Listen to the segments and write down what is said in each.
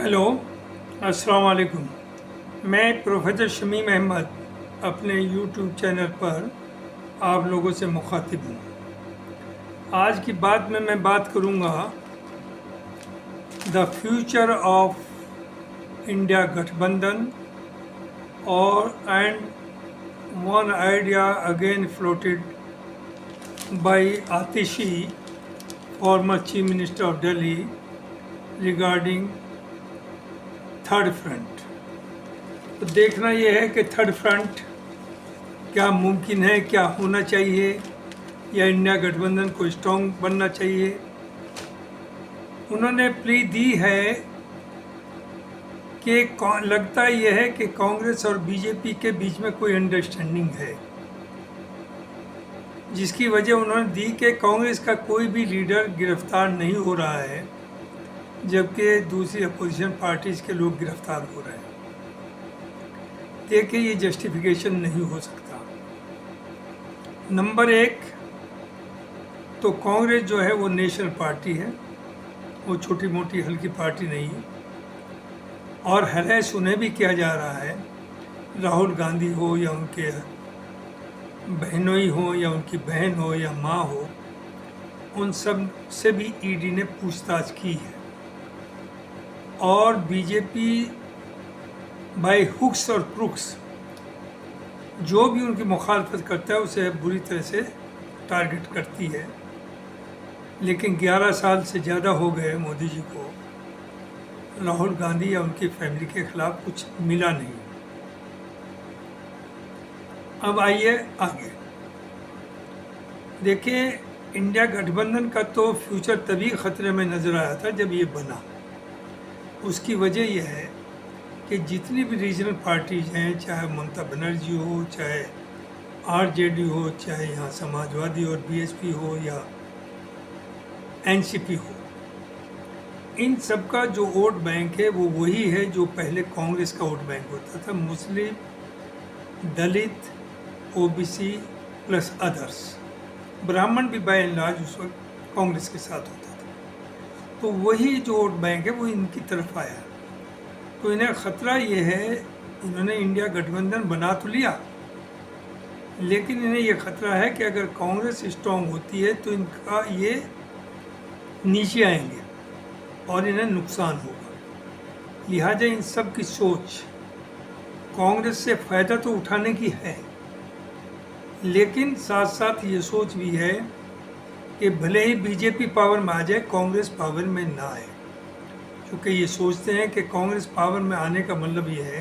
Hello, अस्सलाम वालेकुम। मैं प्रोफेसर शमीम अहमद अपने यूट्यूब चैनल पर आप लोगों से मुखातिब हूँ। आज की बात में मैं बात करूँगा द फ्यूचर ऑफ इंडिया गठबंधन और and one idea again floated by Atishi, former chief minister of Delhi, regarding third front. तो देखना यह है कि थर्ड फ्रंट क्या मुमकिन है, क्या होना चाहिए, या इंडिया गठबंधन को स्ट्रॉन्ग बनना चाहिए। उन्होंने प्ली दी है कि लगता यह है कि कांग्रेस और बीजेपी के बीच में कोई अंडरस्टैंडिंग है, जिसकी वजह उन्होंने दी कि कांग्रेस का कोई भी लीडर गिरफ्तार नहीं हो रहा है, जबकि दूसरी अपोजिशन पार्टीज के लोग गिरफ्तार हो रहे हैं। देखिए, ये जस्टिफिकेशन नहीं हो सकता। नंबर एक, तो कांग्रेस जो है वो नेशनल पार्टी है, वो छोटी मोटी हल्की पार्टी नहीं है। और हैरेस उन्हें भी किया जा रहा है, राहुल गांधी हो या उनके बहनोई हो या उनकी बहन हो या माँ हो, उन सब से भी ईडी ने पूछताछ की है। और बीजेपी बाय हुक्स और क्रुक्स जो भी उनकी मुखालफत करता है उसे बुरी तरह से टारगेट करती है। लेकिन 11 साल से ज़्यादा हो गए मोदी जी को, राहुल गांधी या उनकी फैमिली के खिलाफ कुछ मिला नहीं। अब आइए आगे देखिए, इंडिया गठबंधन का तो फ्यूचर तभी खतरे में नज़र आया था जब ये बना। उसकी वजह यह है कि जितनी भी रीजनल पार्टीज हैं, चाहे ममता बनर्जी हो, चाहे आरजेडी हो, चाहे यहाँ समाजवादी और बीएसपी हो या एनसीपी हो, इन सब का जो वोट बैंक है वो वही है जो पहले कांग्रेस का वोट बैंक होता था। मुस्लिम, दलित, ओबीसी प्लस अदर्स। ब्राह्मण भी बाय एंड लार्ज उस वक्त कांग्रेस के साथ होता था। तो वही जो वोट बैंक है वो इनकी तरफ आया। तो इन्हें ख़तरा ये है, इन्होंने इंडिया गठबंधन बना तो लिया, लेकिन इन्हें ये ख़तरा है कि अगर कांग्रेस स्ट्रॉन्ग होती है तो इनका ये नीचे आएंगे और इन्हें नुकसान होगा। लिहाजा इन सब की सोच कांग्रेस से फ़ायदा तो उठाने की है, लेकिन साथ साथ ये सोच भी है कि भले ही बीजेपी पावर में आ जाए, कांग्रेस पावर में ना आए। क्योंकि ये सोचते हैं कि कांग्रेस पावर में आने का मतलब ये है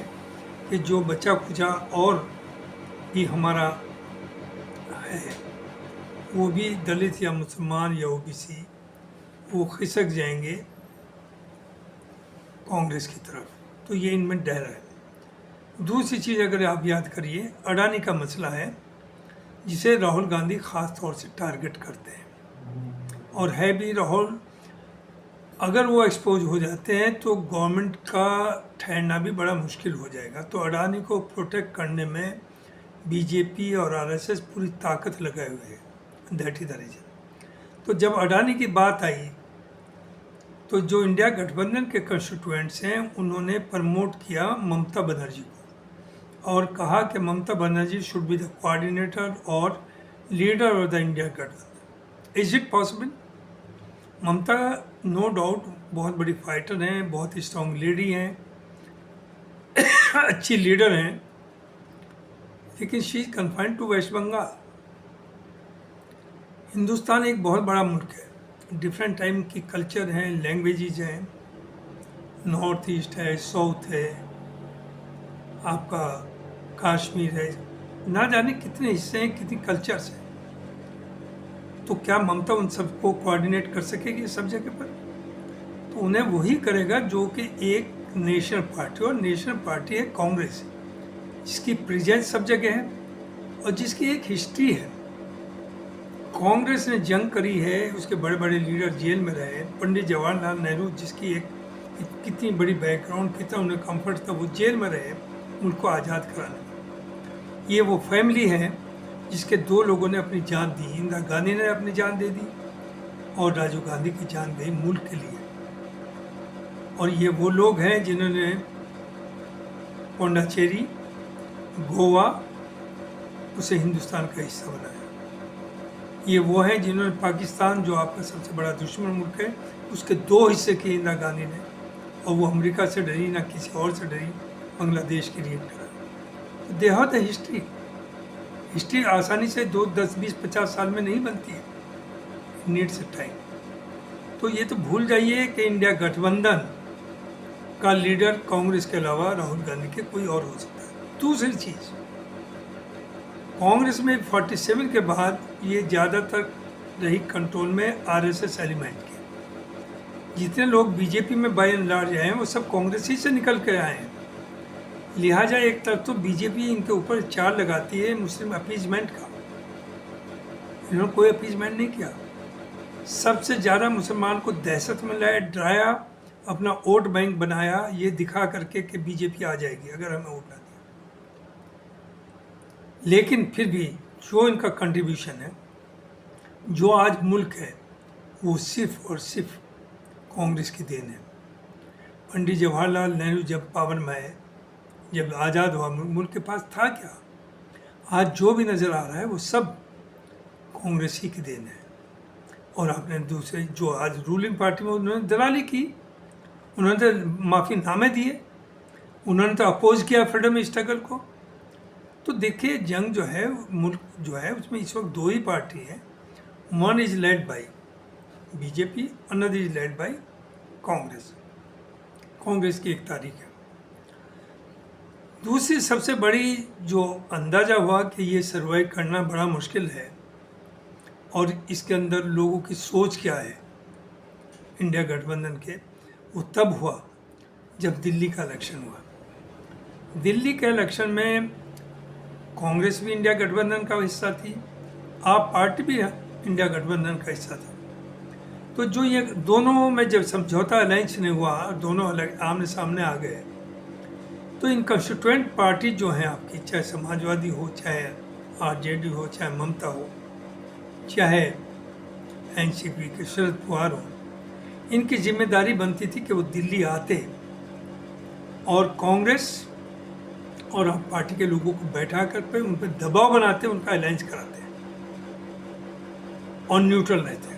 कि जो बचा खुचा और भी हमारा है, वो भी दलित या मुसलमान या ओबीसी, वो खिसक जाएंगे कांग्रेस की तरफ। तो ये इनमें डर है। दूसरी चीज़ अगर आप याद करिए, अडानी का मसला है, जिसे राहुल गांधी ख़ास तौर से टारगेट करते हैं। और है भी राहुल, अगर वो एक्सपोज हो जाते हैं तो गवर्नमेंट का ठहरना भी बड़ा मुश्किल हो जाएगा। तो अडानी को प्रोटेक्ट करने में बीजेपी और आरएसएस पूरी ताकत लगाए हुए है। That is the reason. तो जब अडानी की बात आई तो जो इंडिया गठबंधन के कंस्टिट्यूएंट्स हैं उन्होंने प्रमोट किया ममता बनर्जी को और कहा कि Mamata Banerjee should be the coordinator और लीडर ऑफ द इंडिया गठबंधन। Is it possible? Mamata no doubt बहुत बड़ी फाइटर हैं, बहुत स्ट्रॉन्ग लेडी हैं, अच्छी लीडर हैं, लेकिन she is confined to West Bengal. Hindustan एक बहुत बड़ा मुल्क है, डिफरेंट टाइम की कल्चर हैं, लैंग्वेजेज हैं, नॉर्थ ईस्ट है, साउथ है, आपका कश्मीर है, ना जाने कितने हिस्से हैं, कितनी कल्चर्स हैं। तो क्या ममता उन सबको कोऑर्डिनेट कर सकेगी सब जगह पर? तो उन्हें वही करेगा जो कि एक नेशनल पार्टी, और नेशनल पार्टी है कांग्रेस, जिसकी प्रेजेंस सब जगह है और जिसकी एक हिस्ट्री है। कांग्रेस ने जंग करी है, उसके बड़े बड़े लीडर जेल में रहे। पंडित जवाहरलाल नेहरू, जिसकी एक कितनी बड़ी बैकग्राउंड, कितना उन्हें कंफर्ट था, वो जेल में रहे मुल्क को आज़ाद कराने में। ये वो फैमिली है जिसके दो लोगों ने अपनी जान दी। इंदिरा गांधी ने अपनी जान दे दी और राजीव गांधी की जान गई मुल्क के लिए। और ये वो लोग हैं जिन्होंने पौंडीचेरी, गोवा उसे हिंदुस्तान का हिस्सा बनाया। ये वो हैं जिन्होंने पाकिस्तान, जो आपका सबसे बड़ा दुश्मन मुल्क है, उसके 2 हिस्से किए इंदिरा गांधी ने, और वो अमेरिका से डरी ना किसी और से डरी, बांग्लादेश के लिए डरा। तो they have the history. History आसानी से 2, 10, 20, 50 साल में नहीं बनती है, नीड्स टाइम। तो ये तो भूल जाइए कि इंडिया गठबंधन का लीडर कांग्रेस के अलावा राहुल गांधी के कोई और हो सकता है। दूसरी चीज़, कांग्रेस में 47 के बाद ये ज़्यादातर रही कंट्रोल में आरएसएस एलिमेंट के। जितने लोग बीजेपी में बाय एंड लार्ज आए हैं वो सब कांग्रेस ही से निकल कर आए हैं। लिहाजा एक तरफ तो बीजेपी इनके ऊपर चार लगाती है मुस्लिम अपीजमेंट का, इन्होंने कोई अपीजमेंट नहीं किया। सबसे ज़्यादा मुसलमान को दहशत में लाया, डराया, अपना वोट बैंक बनाया, ये दिखा करके कि बीजेपी आ जाएगी अगर हमें वोट ना दिया। लेकिन फिर भी जो इनका कंट्रीब्यूशन है, जो आज मुल्क है, वो सिर्फ और सिर्फ कांग्रेस की देन है। पंडित जवाहरलाल नेहरू जब पावन में आए, जब आज़ाद हुआ, मुल्क के पास था क्या? आज जो भी नज़र आ रहा है वो सब कांग्रेस ही की देन है। और आपने दूसरे जो आज रूलिंग पार्टी में, उन्होंने दलाली की, उन्होंने तो माफ़ीनामे दिए, उन्होंने तो अपोज किया फ्रीडम स्ट्रगल को। तो देखिए, जंग जो है, मुल्क जो है, उसमें इस वक्त 2 ही पार्टी हैं। One is led by BJP, another is led by Congress. Congress की 1 तारीख है। दूसरी सबसे बड़ी जो अंदाज़ा हुआ कि ये सर्वाइव करना बड़ा मुश्किल है और इसके अंदर लोगों की सोच क्या है इंडिया गठबंधन के, वो तब हुआ जब दिल्ली का इलेक्शन हुआ। दिल्ली के इलेक्शन में कांग्रेस भी इंडिया गठबंधन का हिस्सा थी, आप पार्टी भी इंडिया गठबंधन का हिस्सा था। तो जो ये दोनों में जब समझौता अलायंस नहीं हुआ, दोनों अलग आमने सामने आ गए, तो इन कंस्टिट्यूएंट पार्टी जो हैं आपकी, चाहे समाजवादी हो, चाहे आरजेडी हो, चाहे ममता हो, चाहे एनसीपी के शरद पवार हो, इनकी जिम्मेदारी बनती थी कि वो दिल्ली आते और कांग्रेस और आप पार्टी के लोगों को बैठा कर पे उन पर दबाव बनाते, उनका अलायंस कराते और न्यूट्रल रहते।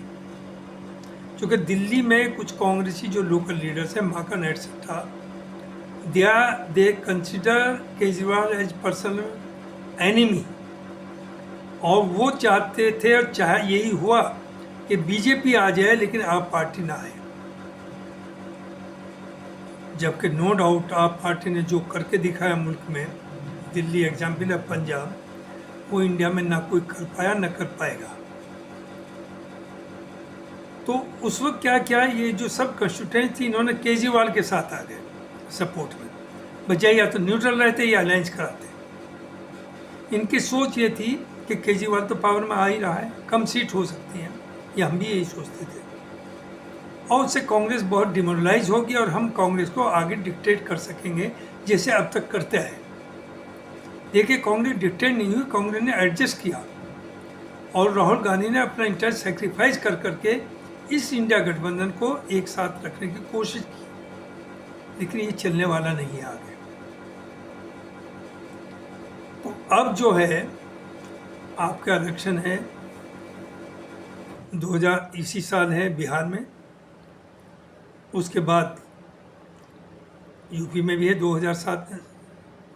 क्योंकि दिल्ली में कुछ कांग्रेसी जो लोकल लीडर्स हैं, Maken etcetera, they consider Kejriwal as personal enemy, और वो चाहते थे, और चाहे यही हुआ कि बीजेपी आ जाए लेकिन आप पार्टी ना आए। जबकि नो डाउट आप पार्टी ने जो करके दिखाया मुल्क में, दिल्ली एग्जाम्पल है, पंजाब, वो इंडिया में ना कोई कर पाया ना कर पाएगा। तो उस वक्त क्या किया, ये जो सब कंस्टिट्यूएंट थी, इन्होंने केजरीवाल के साथ आ गए सपोर्ट में, बजाय या तो न्यूट्रल रहते या अलायंस कराते। इनकी सोच ये थी कि केजरीवाल तो पावर में आ ही रहा है, कम सीट हो सकती है, या हम भी यही सोचते थे, और उससे कांग्रेस बहुत डिमोरलाइज होगी और हम कांग्रेस को आगे डिक्टेट कर सकेंगे जैसे अब तक करते हैं। देखिए, कांग्रेस डिक्टेट नहीं हुई, कांग्रेस ने एडजस्ट किया और राहुल गांधी ने अपना इंटरेस्ट सेक्रीफाइस कर करके इस इंडिया गठबंधन को एक साथ रखने की कोशिश की, लेकिन ये चलने वाला नहीं है आगे। तो अब जो है आपका इलेक्शन है 2000 इसी साल है बिहार में, उसके बाद यूपी में भी है 2007 में,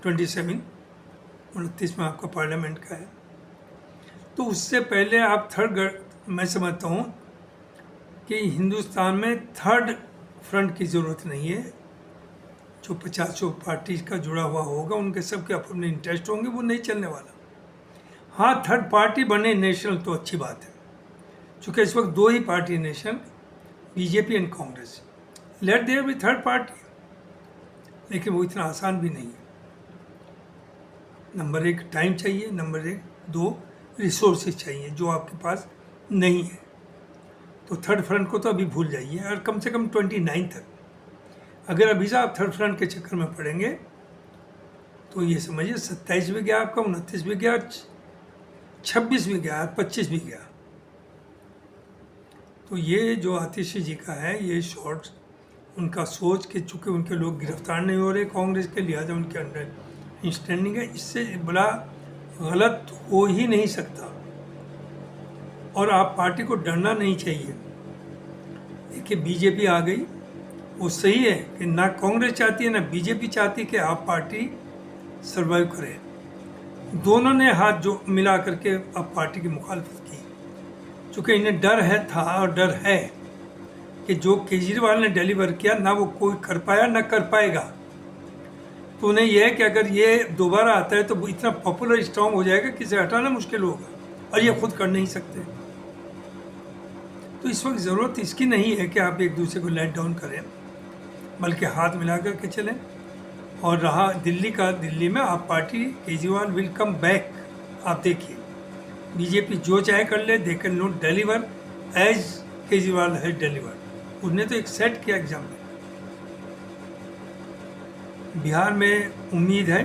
29 में आपका पार्लियामेंट का है। तो उससे पहले आप मैं समझता हूँ कि हिंदुस्तान में थर्ड फ्रंट की ज़रूरत नहीं है। जो 50 पार्टी का जुड़ा हुआ होगा, उनके सबके अपने इंटरेस्ट होंगे, वो नहीं चलने वाला। हाँ, थर्ड पार्टी बने नेशनल तो अच्छी बात है, चूँकि इस वक्त 2 ही party national, BJP and Congress. Let there be third party, लेकिन वो इतना आसान भी नहीं है। नंबर 1 टाइम चाहिए, नंबर 2 रिसोर्सेज चाहिए, जो आपके पास नहीं है। तो थर्ड फ्रंट को तो अभी भूल जाइए, और कम से कम 29 तक अगर अभी से आप थर्ड फ्रंट के चक्कर में पड़ेंगे तो ये समझिए 27 भी गया आपका, 29 भी गया, 26 भी गया, 25 भी गया। तो ये जो आतिशी जी का है, ये शॉर्ट्स उनका सोच कि चूँकि उनके लोग गिरफ्तार नहीं हो रहे कांग्रेस के, लिहाजा उनके अंडर स्टैंडिंग है। इससे बड़ा गलत हो ही नहीं सकता और आप पार्टी को डरना नहीं चाहिए। देखिए बीजेपी आ गई, वो सही है कि ना कांग्रेस चाहती है ना बीजेपी चाहती कि आप पार्टी सरवाइव करे। दोनों ने हाथ जो मिला करके अब पार्टी की मुखालफत की, चूँकि इन्हें डर था और डर है कि जो केजरीवाल ने डिलीवर किया ना वो कोई कर पाया ना कर पाएगा। तो उन्हें यह है कि अगर ये दोबारा आता है तो वो इतना पॉपुलर स्ट्रॉन्ग हो जाएगा कि इसे हटाना मुश्किल होगा और ये खुद कर नहीं सकते। तो इस वक्त ज़रूरत इसकी नहीं है कि आप एक दूसरे को लेट डाउन करें, बल्कि हाथ मिला करके चलें। और रहा दिल्ली का, दिल्ली में आप party Kejriwal will come back. आप देखिए बीजेपी जो चाहे कर ले, they can not deliver as Kejriwal has deliver. उसने तो एक सेट किया एग्जाम्पल। बिहार में उम्मीद है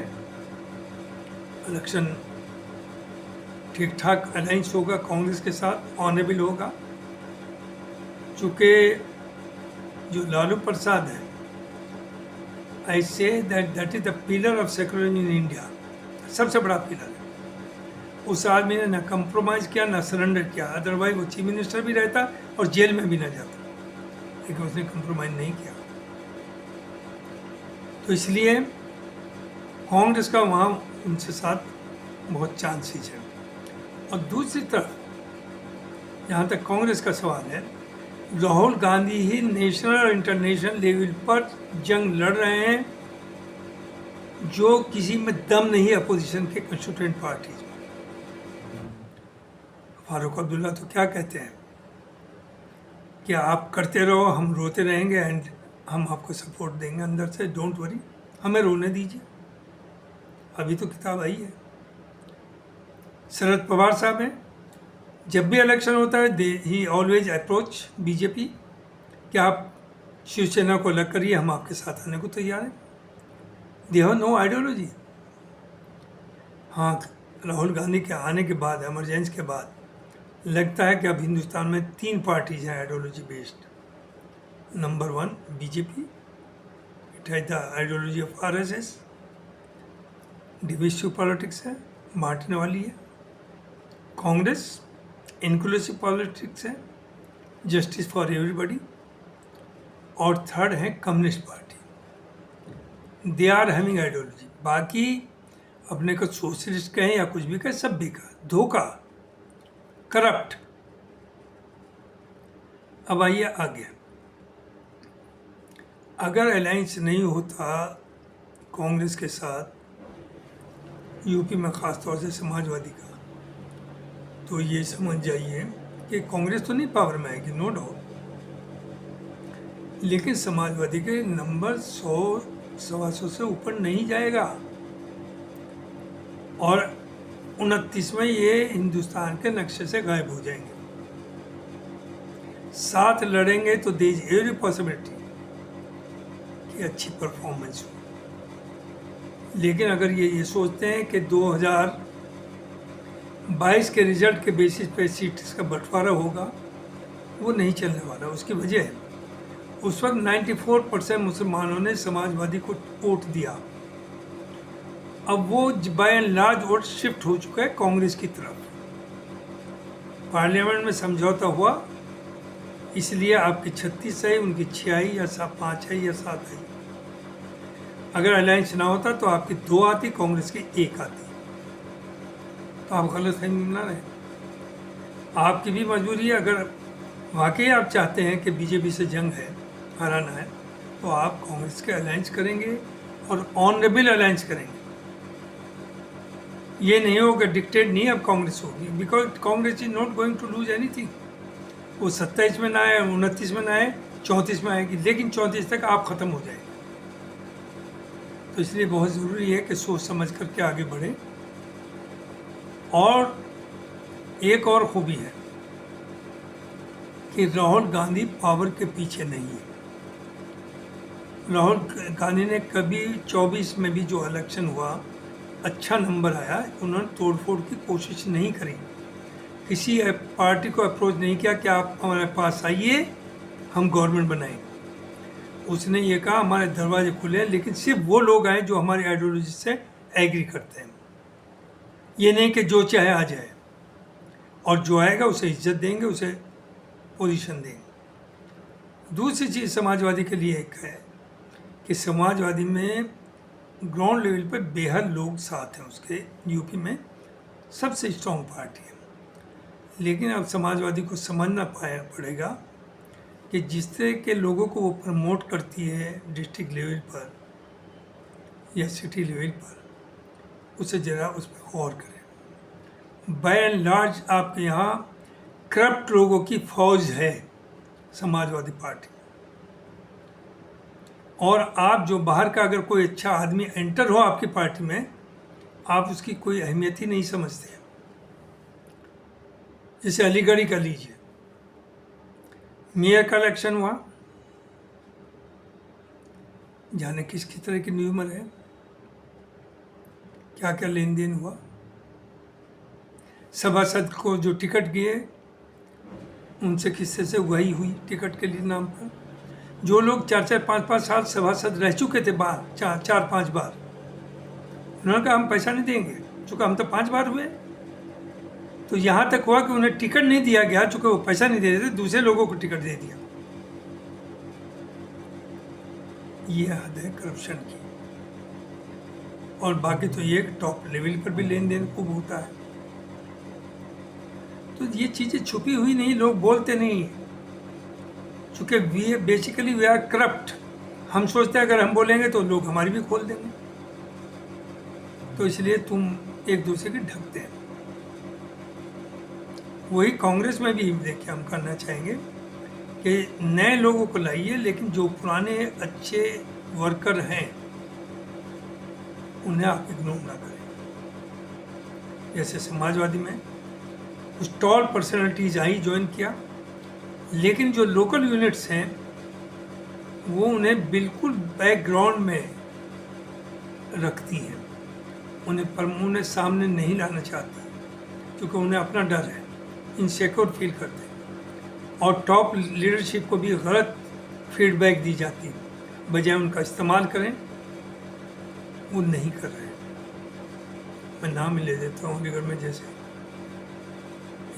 इलेक्शन ठीक ठाक अलायंस होगा कांग्रेस के साथ, ऑनरेबल होगा। चूँकि जो लालू प्रसाद है, I say that is the pillar of secularism in India, सबसे बड़ा पिलर है। उस आदमी ने ना कंप्रोमाइज़ किया ना सरेंडर किया, अदरवाइज वो चीफ मिनिस्टर भी रहता और जेल में भी ना जाता, लेकिन उसने कंप्रोमाइज़ नहीं किया। तो इसलिए कांग्रेस का वहाँ उनसे साथ बहुत चांसेस है। और दूसरी तरफ जहाँ तक कांग्रेस का सवाल है, राहुल गांधी ही नेशनल और इंटरनेशनल लेवल पर जंग लड़ रहे हैं, जो किसी में दम नहीं है अपोजिशन के कंस्टिट्यूएंट पार्टीज में। फारूक अब्दुल्ला तो क्या कहते हैं कि आप करते रहो, हम रोते रहेंगे एंड हम आपको सपोर्ट देंगे अंदर से, डोंट वरी, हमें रोने दीजिए। अभी तो किताब आई है। शरद पवार साहब हैं, जब भी इलेक्शन होता है ही ऑलवेज अप्रोच बीजेपी कि आप शिवसेना को अलग करिए, हम आपके साथ आने को तैयार हैं। They have no ideology. हाँ, राहुल गांधी के आने के बाद, इमरजेंसी के बाद लगता है कि अब हिंदुस्तान में 3 पार्टीज हैं ideology based. Number 1 BJP, it has the ideology of RSS, divisive politics है, बांटने वाली है। कांग्रेस इंक्लूसिव पॉलिटिक्स है, जस्टिस फॉर एवरीबॉडी। और थर्ड है communist party, they are having ideology. बाकी अपने को सोशलिस्ट कहें या कुछ भी कहें, सब बेकार, धोखा, करप्ट। अब आइए आगे। अगर अलायंस नहीं होता कांग्रेस के साथ यूपी में ख़ास तौर से समाजवादी का, तो ये समझ जाइए कि कांग्रेस तो नहीं पावर में आएगी, नो डाउट, लेकिन समाजवादी के नंबर 100-125 से ऊपर नहीं जाएगा। और 29 में ये हिंदुस्तान के नक्शे से गायब हो जाएंगे। साथ लड़ेंगे तो देयर इज एवरी पॉसिबिलिटी कि अच्छी परफॉर्मेंस हो। लेकिन अगर ये सोचते हैं कि 2022 के रिजल्ट के बेसिस पे सीट्स का बंटवारा होगा, वो नहीं चलने वाला। उसकी वजह है उस वक्त 94% मुसलमानों ने समाजवादी को वोट दिया। अब वो by and large vote shift हो चुका है कांग्रेस की तरफ। पार्लियामेंट में समझौता हुआ, इसलिए आपकी 36 आई, उनकी 6 आई या 5 आई या 7 आई। अगर अलायंस ना होता तो आपकी 2 आती, कांग्रेस की 1 आती। तो आप गलतफहमी में ना रहे। आपकी भी मजबूरी है, अगर वाकई आप चाहते हैं कि बीजेपी से जंग है, हराना है, तो आप कांग्रेस के अलायंस करेंगे और ऑनरेबल अलायंस करेंगे। ये नहीं होगा डिक्टेट नहीं अब कांग्रेस होगी, because Congress is not going to lose anything. वो 27 में ना आए, 29 में ना आए, 34 में आएगी, लेकिन 34 तक आप ख़त्म हो जाएंगे। तो इसलिए बहुत ज़रूरी है कि सोच समझ करके आगे बढ़े। और एक और खूबी है कि राहुल गांधी पावर के पीछे नहीं है। राहुल गांधी ने कभी 24 में भी जो इलेक्शन हुआ, अच्छा नंबर आया, उन्होंने तोड़फोड़ की कोशिश नहीं करी, किसी पार्टी को अप्रोच नहीं किया कि आप हमारे पास आइए, हम गवर्नमेंट बनाएंगे। उसने ये कहा हमारे दरवाजे खुले हैं, लेकिन सिर्फ वो लोग आए जो हमारी आइडियोलॉजी से एग्री करते हैं। ये नहीं कि जो चाहे आ जाए, और जो आएगा उसे इज्जत देंगे, उसे पोजीशन देंगे। दूसरी चीज़ समाजवादी के लिए एक है कि समाजवादी में ग्राउंड लेवल पर बेहद लोग साथ हैं उसके। यूपी में सबसे स्ट्रॉन्ग पार्टी है, लेकिन अब समाजवादी को समझना पाया पड़ेगा कि जिस तरह के लोगों को वो प्रमोट करती है डिस्ट्रिक्ट लेवल पर या सिटी लेवल पर, उसे ज़रा उस पर गौर करें। बाय एंड लार्ज आपके यहाँ करप्ट लोगों की फौज है समाजवादी पार्टी, और आप जो बाहर का अगर कोई अच्छा आदमी एंटर हो आपकी पार्टी में, आप उसकी कोई अहमियत ही नहीं समझते। जैसे अलीगढ़ ही का लीजिए, मेयर का इलेक्शन हुआ, जाने किसकी तरह की न्यूमर है, क्या क्या लेन देन हुआ। सभासद को जो टिकट दिए उनसे किससे से वही हुई टिकट के लिए नाम पर। जो लोग 4-4, 5-5 साल सभासद रह चुके थे बाहर, 4-5 बार, उन्होंने कहा हम पैसा नहीं देंगे, चूँकि हम तो 5 बार हुए। तो यहाँ तक हुआ कि उन्हें टिकट नहीं दिया गया, चूँकि वो पैसा नहीं दे रहे थे, दूसरे लोगों को टिकट दे दिया। ये हद है करप्शन की। और बाकी तो ये टॉप लेवल पर भी लेन देन खूब होता है। तो ये चीज़ें छुपी हुई नहीं, लोग बोलते नहीं, चूँकि बेसिकली वी आर करप्ट। हम सोचते हैं अगर हम बोलेंगे तो लोग हमारी भी खोल देंगे, तो इसलिए तुम एक दूसरे की ढकते हैं। वही कांग्रेस में भी देखिए हम करना चाहेंगे कि नए लोगों को लाइए, लेकिन जो पुराने अच्छे वर्कर हैं उन्हें आप इग्नोर ना करें। जैसे समाजवादी में कुछ टॉल पर्सनैलिटीज आई, ज्वाइन किया, लेकिन जो लोकल यूनिट्स हैं वो उन्हें बिल्कुल बैकग्राउंड में रखती हैं, उन्हें सामने नहीं लाना चाहती, क्योंकि उन्हें अपना डर है, इनसिक्योर फील करते हैं। और टॉप लीडरशिप को भी गलत फीडबैक दी जाती है, बजाय उनका इस्तेमाल करें, वो नहीं कर रहे हैं। मैं नाम ले देता हूँ, अलीगढ़ में जैसे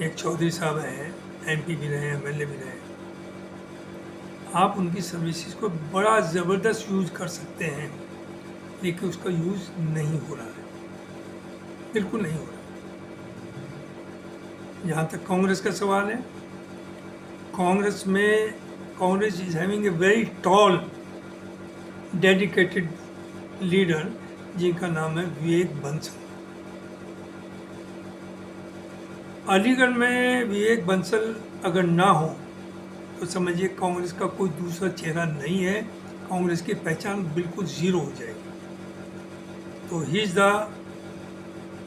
एक चौधरी साहब हैं, एमपी भी रहे, एमएलए भी रहे। आप उनकी सर्विसेज को बड़ा ज़बरदस्त यूज़ कर सकते हैं, लेकिन उसका यूज़ नहीं हो रहा है, बिल्कुल नहीं हो रहा। जहाँ तक कांग्रेस का सवाल है, Congress is having a very tall dedicated leader, जिनका नाम है विवेक बंसल। अलीगढ़ में विवेक बंसल अगर ना हो तो समझिए कांग्रेस का कोई दूसरा चेहरा नहीं है, कांग्रेस की पहचान बिल्कुल ज़ीरो हो जाएगी। तो he is the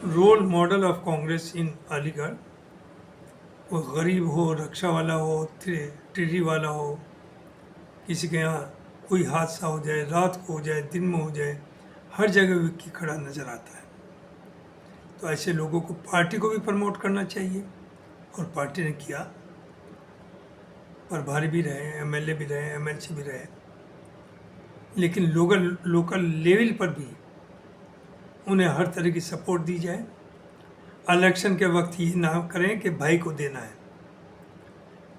role model of Congress in Aligarh. वो गरीब हो, रक्षा वाला हो, टिर्री वाला हो, किसी के यहाँ कोई हादसा हो जाए, रात को हो जाए, दिन में हो जाए, हर जगह विक्की खड़ा नज़र आता है। तो ऐसे लोगों को पार्टी को भी प्रमोट करना चाहिए, और पार्टी ने किया। प्रभारी भी रहे, एमएलए भी रहे, एमएलसी भी रहे, लेकिन लोकल लेवल पर भी उन्हें हर तरह की सपोर्ट दी जाए। इलेक्शन के वक्त ये ना करें कि भाई को देना है।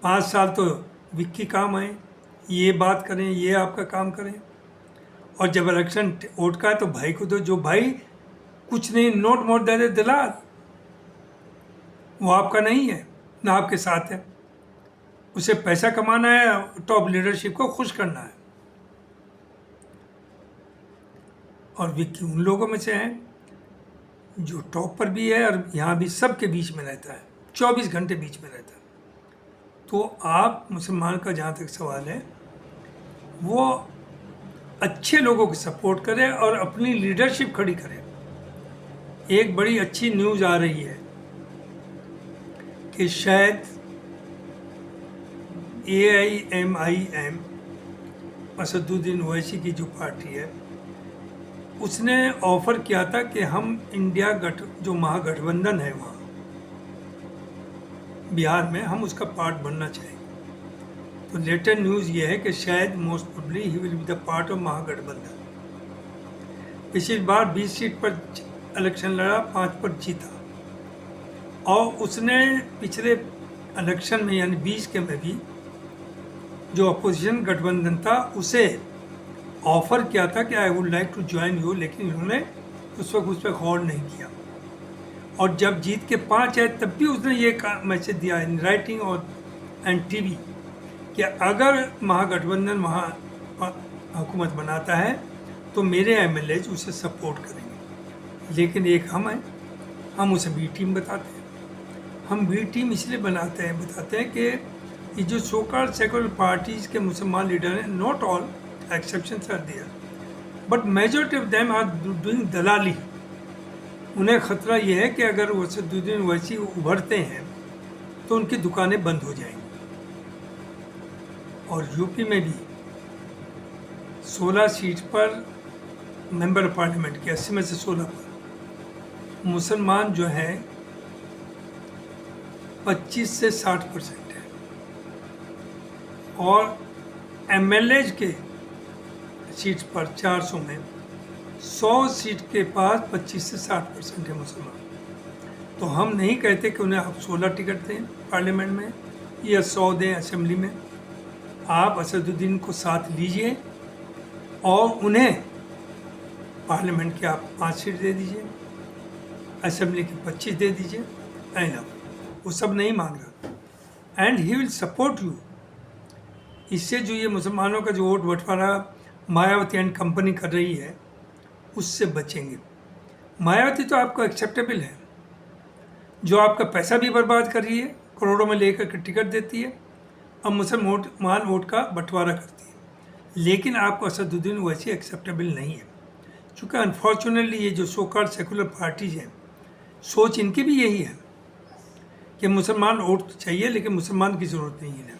5 साल तो विक्की काम आए, ये बात करें, ये आपका काम करें, और जब इलेक्शन वोट का है तो भाई को दो। जो भाई कुछ नहीं, नोट दे दे दलाल, वो आपका नहीं है, ना आपके साथ है। उसे पैसा कमाना है, टॉप लीडरशिप को खुश करना है। और विक्की उन लोगों में से है जो टॉप पर भी है और यहाँ भी सबके बीच में रहता है, 24 घंटे बीच में रहता है। तो आप मुसलमान का जहाँ तक सवाल है, वो अच्छे लोगों को सपोर्ट करें और अपनी लीडरशिप खड़ी करें। एक बड़ी अच्छी न्यूज़ आ रही है कि शायद AIMIM, असदुद्दीन ओवैसी की जो पार्टी है, उसने ऑफ़र किया था कि हम इंडिया जो महागठबंधन है वहाँ बिहार में, हम उसका पार्ट बनना चाहेंगे। तो लेटेस्ट न्यूज़ ये है कि शायद most probably he will be the part of Mahagathbandhan. पिछली बार 20 सीट पर इलेक्शन लड़ा, 5 पर जीता, और उसने पिछले इलेक्शन में यानी 20 के में भी जो अपोजिशन गठबंधन था उसे ऑफर किया था कि I would like to join you, लेकिन इन्होंने उस वक्त उस पर गौर नहीं किया। और जब जीत के 5 आए तब भी उसने ये मैसेज दिया इन राइटिंग और एंड टीवी कि अगर महागठबंधन हुकूमत बनाता है तो मेरे एमएलए उसे सपोर्ट करेंगे। लेकिन एक हम हैं, हम उसे बी टीम बताते हैं। हम बी टीम इसलिए बताते हैं कि ये जो सो कॉल्ड सेकुलर पार्टीज के मुसलमान लीडर हैं, not all, exceptions are there, but majority of them are doing दलाली। उन्हें ख़तरा ये है कि अगर वो असदुद्दीन ओवैसी उभरते हैं तो उनकी दुकानें बंद हो जाएंगी। और यूपी में भी 16 सीट पर मेंबर पार्लियामेंट के 80 में से 16 पर मुसलमान जो है 25 से 60% है, और एमएलए के सीट पर 400 में 100 सीट के पास 25 से 60% है मुसलमान। तो हम नहीं कहते कि उन्हें आप 16 टिकट दें पार्लियामेंट में या 100 दें असेंबली में। आप असदुद्दीन को साथ लीजिए और उन्हें पार्लियामेंट के आप 5 सीट दे दीजिए, असेंबली की 25 दे दीजिए, एनफ। वो सब नहीं मांग रहा, and he will support you. इससे जो ये मुसलमानों का जो वोट बंटवारा मायावती एंड कंपनी कर रही है उससे बचेंगे। मायावती तो आपको एक्सेप्टेबल है, जो आपका पैसा भी बर्बाद कर रही है, करोड़ों में लेकर के टिकट देती है और मुसलमान वोट का बंटवारा करती है, लेकिन आपको असदुद्दीन ओवैसी एक्सेप्टेबल नहीं है। चूँकि अनफॉर्चुनेटली ये जो सो कॉल्ड सेकुलर पार्टीज हैं, सोच इनकी भी यही है कि मुसलमान वोट तो चाहिए लेकिन मुसलमान की ज़रूरत नहीं है।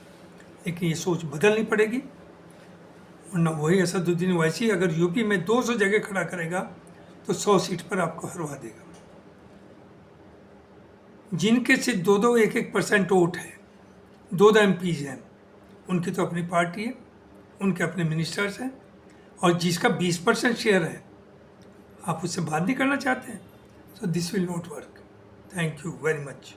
लेकिन ये सोच बदलनी पड़ेगी, वरना वही असदुद्दीन ओवैसी अगर यूपी में 200 जगह खड़ा करेगा तो 100 सीट पर आपको हरवा देगा। जिनके सिर्फ 2-2, 1-1% वोट है, 2 MPs हैं, उनकी तो अपनी पार्टी है, उनके अपने मिनिस्टर्स हैं, और जिसका 20% शेयर है आप उससे बात नहीं करना चाहते हैं, so this will not work. Thank you very much.